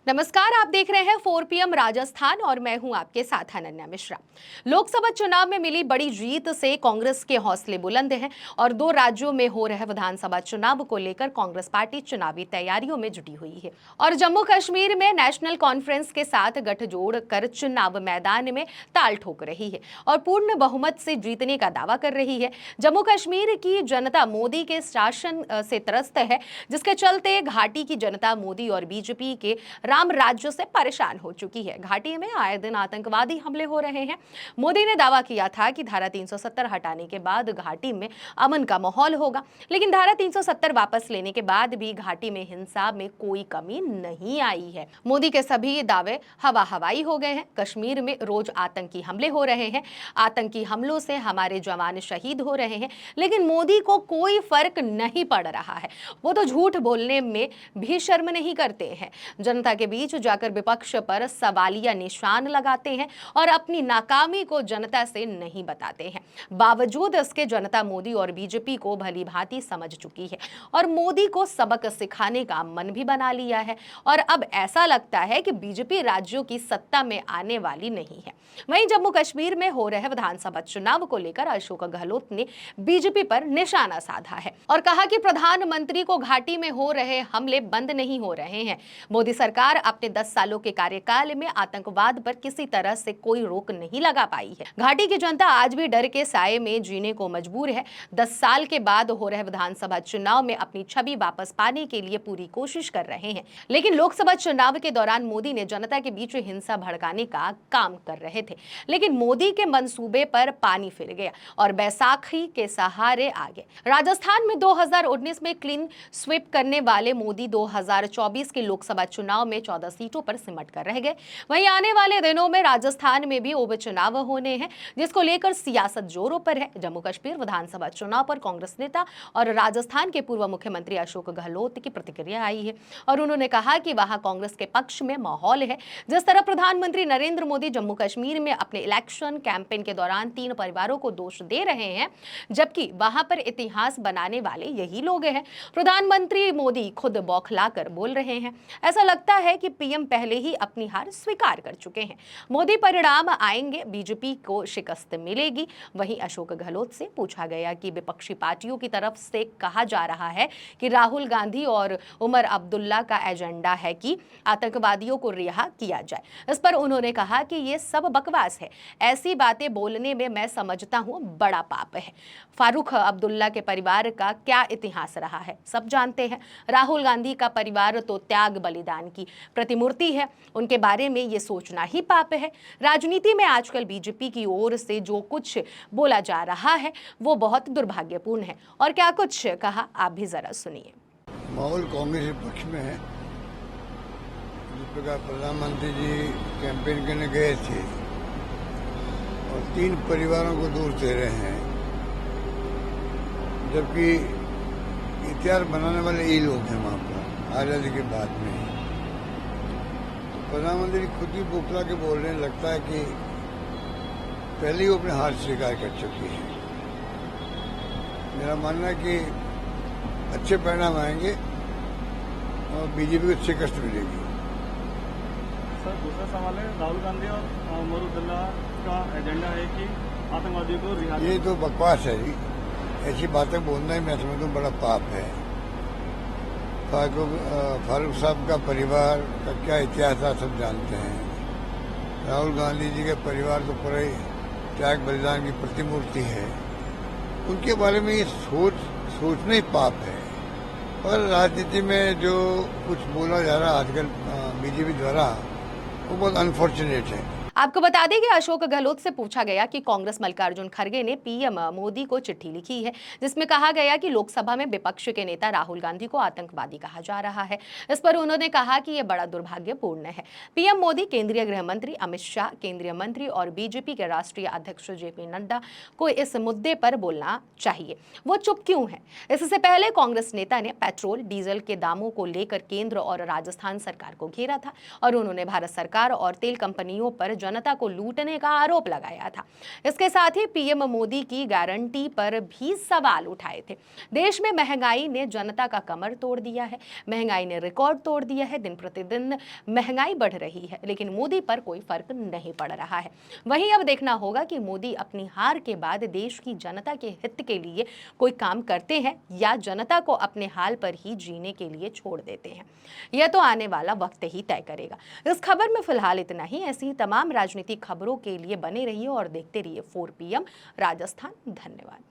नमस्कार, आप देख रहे हैं 4 PM राजस्थान और मैं हूं आपके साथ अनन्या मिश्रा। लोकसभा चुनाव में मिली बड़ी जीत से कांग्रेस के हौसले बुलंद हैं और 2 राज्यों में हो रहे विधानसभा चुनाव को लेकर कांग्रेस पार्टी चुनावी तैयारियों में जुटी हुई है और जम्मू कश्मीर में नेशनल कॉन्फ्रेंस के साथ गठजोड़ कर चुनाव मैदान में ताल ठोक रही है और पूर्ण बहुमत से जीतने का दावा कर रही है। जम्मू कश्मीर की जनता मोदी के शासन से त्रस्त है, जिसके चलते घाटी की जनता मोदी और बीजेपी के राम राज्य से परेशान हो चुकी है। घाटी में आए दिन आतंकवादी हमले हो रहे हैं। मोदी ने दावा किया था कि धारा 370 हटाने के बाद घाटी में अमन का माहौल होगा, लेकिन धारा 370 वापस लेने के बाद भी घाटी में हिंसा में कोई कमी नहीं आई है। मोदी के सभी दावे हवा हवाई हो गए हैं। कश्मीर में रोज आतंकी हमले हो रहे हैं, आतंकी हमलों से हमारे जवान शहीद हो रहे हैं, लेकिन मोदी को कोई फर्क नहीं पड़ रहा है। वो तो झूठ बोलने में भी शर्म नहीं करते हैं। जनता के बीच जाकर विपक्ष पर सवालिया निशान लगाते हैं और अपनी नाकामी को जनता से नहीं बताते हैं। बावजूद इसके जनता मोदी और बीजेपी को भली भांति समझ चुकी है और मोदी को सबक सिखाने का मन भी बना लिया है और अब ऐसा लगता है कि बीजेपी राज्यों की सत्ता में आने वाली नहीं है। वहीं जम्मू कश्मीर में हो रहे विधानसभा चुनाव को लेकर अशोक गहलोत ने बीजेपी पर निशाना साधा है और कहा कि प्रधानमंत्री को घाटी में हो रहे हमले बंद नहीं हो रहे हैं। मोदी सरकार अपने 10 सालों के कार्यकाल में आतंकवाद पर किसी तरह से कोई रोक नहीं लगा पाई है। घाटी की जनता आज भी डर के साए में जीने को मजबूर है। 10 साल के बाद हो रहे विधानसभा चुनाव में अपनी छवि वापस पाने के लिए पूरी कोशिश कर रहे हैं, लेकिन लोकसभा चुनाव के दौरान मोदी ने जनता के बीच हिंसा भड़काने का काम कर रहे थे, लेकिन मोदी के मंसूबे पर पानी फिर गया और बैसाखी के सहारे आ गए। राजस्थान में 2019 में क्लीन स्वीप करने वाले मोदी 2024 के लोकसभा चुनाव में 14 सीटों पर सिमट कर रह गए। वहीं आने वाले दिनों में राजस्थान में भी उपचुनाव होने हैं, जिसको लेकर सियासत जोरों पर है। जम्मू कश्मीर विधानसभा चुनाव पर कांग्रेस नेता और राजस्थान के पूर्व मुख्यमंत्री अशोक गहलोत की प्रतिक्रिया आई है और उन्होंने कहा कि वहां कांग्रेस के पक्ष में माहौल है। जिस तरह प्रधानमंत्री नरेंद्र मोदी जम्मू कश्मीर में अपने इलेक्शन कैंपेन के दौरान 3 परिवारों को दोष दे रहे हैं, जबकि वहां पर इतिहास बनाने वाले यही लोग हैं। प्रधानमंत्री मोदी खुद बौखलाकर बोल रहे हैं। ऐसा लगता है कि पीएम पहले ही अपनी हार स्वीकार कर चुके हैं। मोदी परिणाम आएंगे, बीजेपी को शिकस्त मिलेगी। वहीं अशोक गहलोत से पूछा गया कि विपक्षी पार्टियों की तरफ से कहा जा रहा है कि राहुल गांधी और उमर अब्दुल्ला का एजेंडा है कि आतंकवादियों को रिहा किया जाए। इस पर उन्होंने कहा कि ये सब बकवास है। ऐसी बातें बोलने में मैं समझता हूं बड़ा पाप है। फारूक अब्दुल्ला के परिवार का क्या इतिहास रहा है सब जानते हैं। राहुल गांधी का परिवार तो त्याग बलिदान की प्रतिमूर्ति है, उनके बारे में ये सोचना ही पाप है। राजनीति में आजकल बीजेपी की ओर से जो कुछ बोला जा रहा है वो बहुत दुर्भाग्यपूर्ण है और क्या कुछ कहा आप भी जरा सुनिए। माहौल कांग्रेस के पक्ष में है। जिस प्रकार प्रधानमंत्री जी कैंपेन करने गए थे और 3 परिवारों को दोष दे रहे हैं, जबकि इतिहास बनाने वाले ये लोग हैं वहाँ पर आज़ादी के बाद में। प्रधानमंत्री खुद ही बौखला के बोल रहे हैं, लगता है कि पहले ही वो अपने हार स्वीकार कर चुकी है। मेरा मानना है कि अच्छे परिणाम आएंगे और बीजेपी को शिकस्त मिलेगी। सर, दूसरा सवाल है, राहुल गांधी और उमर अब्दुल्ला का एजेंडा है कि आतंकवादियों को रिहा। ये तो बकवास है जी। ऐसी बातें बोलना ही मैं समझता हूँ बड़ा पाप है। फारूक साहब का परिवार का क्या इतिहास आप सब जानते हैं। राहुल गांधी जी के परिवार तो पूरे त्याग बलिदान की प्रतिमूर्ति है। उनके बारे में ये सोचना ही पाप है। और राजनीति में जो कुछ बोला जा रहा है आजकल बीजेपी द्वारा, वो बहुत अनफॉर्चुनेट है। आपको बता दें कि अशोक गहलोत से पूछा गया कि कांग्रेस मल्लिकार्जुन खड़गे ने पीएम मोदी को चिट्ठी लिखी है, जिसमें कहा गया कि लोकसभा में विपक्ष के नेता राहुल गांधी को आतंकवादी कहा जा रहा है। इस पर उन्होंने कहा कि यह बड़ा दुर्भाग्यपूर्ण है। पीएम मोदी, केंद्रीय गृह मंत्री अमित शाह, केंद्रीय मंत्री और बीजेपी के राष्ट्रीय अध्यक्ष जेपी नड्डा को इस मुद्दे पर बोलना चाहिए। वो चुप क्यों है? इससे पहले कांग्रेस नेता ने पेट्रोल डीजल के दामों को लेकर केंद्र और राजस्थान सरकार को घेरा था और उन्होंने भारत सरकार और तेल कंपनियों पर जनता को लूटने का आरोप लगाया था। इसके साथ ही पीएम मोदी की गारंटी पर भी सवाल उठाए थे। देश में महंगाई ने जनता का कमर तोड़ दिया है, महंगाई ने रिकॉर्ड तोड़ दिया है। दिन प्रतिदिन महंगाई बढ़ रही है, लेकिन मोदी पर कोई फर्क नहीं पड़ रहा है। वहीं अब देखना होगा कि मोदी अपनी हार के बाद देश की जनता के हित के लिए कोई काम करते हैं या जनता को अपने हाल पर ही जीने के लिए छोड़ देते हैं। यह तो आने वाला वक्त ही तय करेगा। इस खबर में फिलहाल इतना ही। ऐसी ही तमाम राजनीतिक खबरों के लिए बने रहिए और देखते रहिए 4 PM राजस्थान। धन्यवाद।